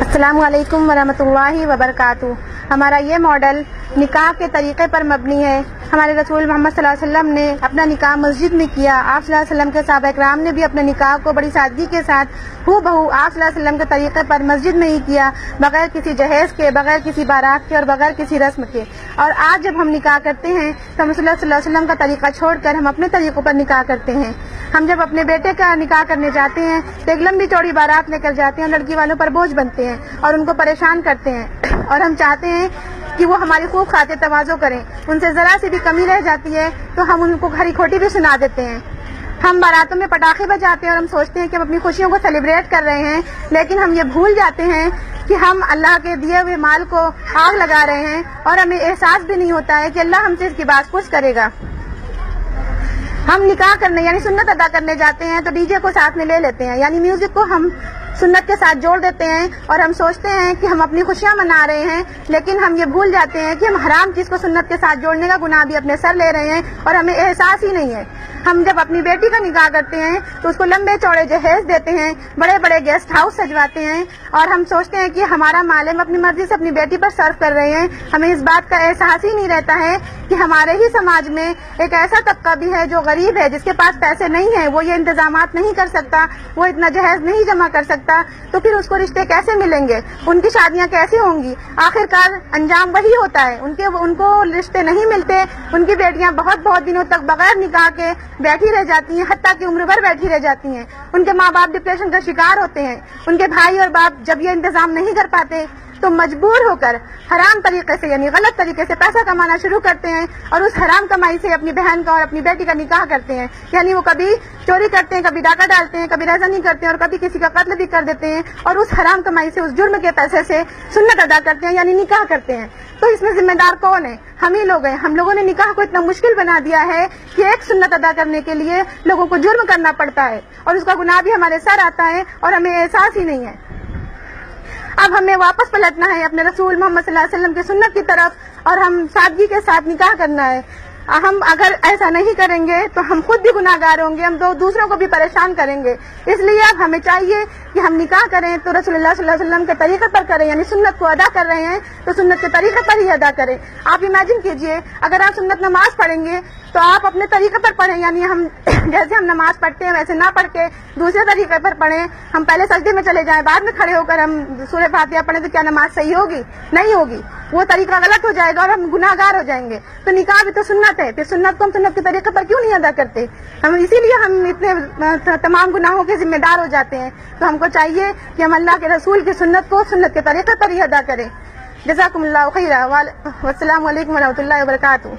السلام علیکم ورحمۃ اللہ وبرکاتہ۔ ہمارا یہ ماڈل نکاح کے طریقے پر مبنی ہے۔ ہمارے رسول محمد صلی اللہ علیہ وسلم نے اپنا نکاح مسجد میں کیا۔ آپ صلی اللہ علیہ وسلم کے صحابہ اکرام نے بھی اپنے نکاح کو بڑی سادگی کے ساتھ ہو بہو آپ صلی اللہ علیہ وسلم کے طریقے پر مسجد میں ہی کیا، بغیر کسی جہیز کے، بغیر کسی بارات کے اور بغیر کسی رسم کے۔ اور آج جب ہم نکاح کرتے ہیں تو ہم صلی اللہ علیہ وسلم کا طریقہ چھوڑ کر ہم اپنے طریقوں پر نکاح کرتے ہیں۔ ہم جب اپنے بیٹے کا نکاح کرنے جاتے ہیں تو ایک لمبی چوڑی بارات لے کر جاتے ہیں، لڑکی والوں پر بوجھ بنتے ہیں اور ان کو پریشان کرتے ہیں، اور ہم چاہتے ہیں کہ وہ ہماری خوب خاطر تواضع کریں۔ ان سے ذرا سی بھی کمی رہ جاتی ہے تو ہم ان کو کھری کھوٹی بھی سنا دیتے ہیں۔ ہم باراتوں میں پٹاخے بجاتے ہیں اور ہم سوچتے ہیں کہ ہم اپنی خوشیوں کو سیلیبریٹ کر رہے ہیں، لیکن ہم یہ بھول جاتے ہیں کہ ہم اللہ کے دیے ہوئے مال کو آگ لگا رہے ہیں، اور ہمیں احساس بھی نہیں ہوتا ہے کہ اللہ ہم سے اس کی بات پوچھ کرے گا۔ ہم نکاح کرنے یعنی سنت ادا کرنے جاتے ہیں تو ڈی جے کو ساتھ میں لے لیتے ہیں، یعنی میوزک کو ہم سنت کے ساتھ جوڑ دیتے ہیں، اور ہم سوچتے ہیں کہ ہم اپنی خوشیاں منا رہے ہیں، لیکن ہم یہ بھول جاتے ہیں کہ ہم حرام چیز کو سنت کے ساتھ جوڑنے کا گناہ بھی اپنے سر لے رہے ہیں اور ہمیں احساس ہی نہیں ہے۔ ہم جب اپنی بیٹی کا نکاح کرتے ہیں تو اس کو لمبے چوڑے جہیز دیتے ہیں، بڑے بڑے گیسٹ ہاؤس سجواتے ہیں، اور ہم سوچتے ہیں کہ ہمارا مال ہم اپنی مرضی سے اپنی بیٹی پر صرف کر رہے ہیں۔ ہمیں اس بات کا احساس ہی نہیں رہتا ہے کہ ہمارے ہی سماج میں ایک ایسا طبقہ بھی ہے جو غریب ہے، جس کے پاس پیسے نہیں ہیں، وہ یہ انتظامات نہیں کر سکتا، وہ اتنا جہیز نہیں جمع کر سکتا، تو پھر اس کو رشتے کیسے ملیں گے، ان کی شادیاں کیسے ہوں گی؟ آخرکار انجام وہی ہوتا ہے، ان کو رشتے نہیں ملتے، ان کی بیٹیاں بہت بہت دنوں تک بغیر نکاح کے بیٹھی رہ جاتی ہیں، حتیٰ کہ عمر بھر بیٹھی رہ جاتی ہیں۔ ان کے ماں باپ ڈپریشن کا شکار ہوتے ہیں۔ ان کے بھائی اور باپ جب یہ انتظام نہیں کر پاتے تو مجبور ہو کر حرام طریقے سے یعنی غلط طریقے سے پیسہ کمانا شروع کرتے ہیں، اور اس حرام کمائی سے اپنی بہن کا اور اپنی بیٹی کا نکاح کرتے ہیں۔ یعنی وہ کبھی چوری کرتے ہیں، کبھی ڈاکہ ڈالتے ہیں، کبھی رہزنی کرتے ہیں، اور کبھی کسی کا قتل بھی کر دیتے ہیں، اور اس حرام کمائی سے، اس جرم کے پیسے سے سنت ادا کرتے ہیں یعنی نکاح کرتے ہیں۔ تو اس میں ذمہ دار کون ہے؟ ہم ہی لوگ ہیں۔ ہم لوگوں نے نکاح کو اتنا مشکل بنا دیا ہے کہ ایک سنت ادا کرنے کے لیے لوگوں کو جرم کرنا پڑتا ہے، اور اس کا گناہ بھی ہمارے سر آتا ہے اور ہمیں احساس ہی نہیں ہے۔ اب ہمیں واپس پلٹنا ہے اپنے رسول محمد صلی اللہ علیہ وسلم کی سنت کی طرف، اور ہم سادگی کے ساتھ نکاح کرنا ہے۔ ہم اگر ایسا نہیں کریں گے تو ہم خود بھی گناہ گار ہوں گے، ہم دوسروں کو بھی پریشان کریں گے۔ اس لیے اب ہمیں چاہیے کہ ہم نکاح کریں تو رسول اللہ صلی اللہ علیہ وسلم کے طریقے پر کریں، یعنی سنت کو ادا کر رہے ہیں تو سنت کے طریقے پر ہی ادا کریں۔ آپ امیجن کیجئے اگر آپ سنت نماز پڑھیں گے تو آپ اپنے طریقے پر پڑھیں، یعنی ہم جیسے ہم نماز پڑھتے ہیں ویسے نہ پڑھ کے دوسرے طریقے پر پڑھیں۔ ہم پہلے سجدے میں چلے جائیں، بعد میں کھڑے ہو کر ہم سورہ فاتحہ پڑھیں تو کیا نماز صحیح ہوگی؟ نہیں ہوگی، وہ طریقہ غلط ہو جائے گا اور ہم گناہ گار ہو جائیں گے۔ تو نکاح بھی تو سنت ہے، پھر سنت کو ہم سنت کے طریقے پر کیوں نہیں ادا کرتے؟ اسی لیے ہم اتنے تمام گناہوں کے ذمہ دار ہو جاتے ہیں۔ تو ہم کو چاہیے کہ ہم اللہ کے رسول کی سنت کو سنت کے طریقے پر ہی ادا کریں۔ جزاکم اللہ خیرا، والسلام علیکم ورحمۃ اللہ وبرکاتہ۔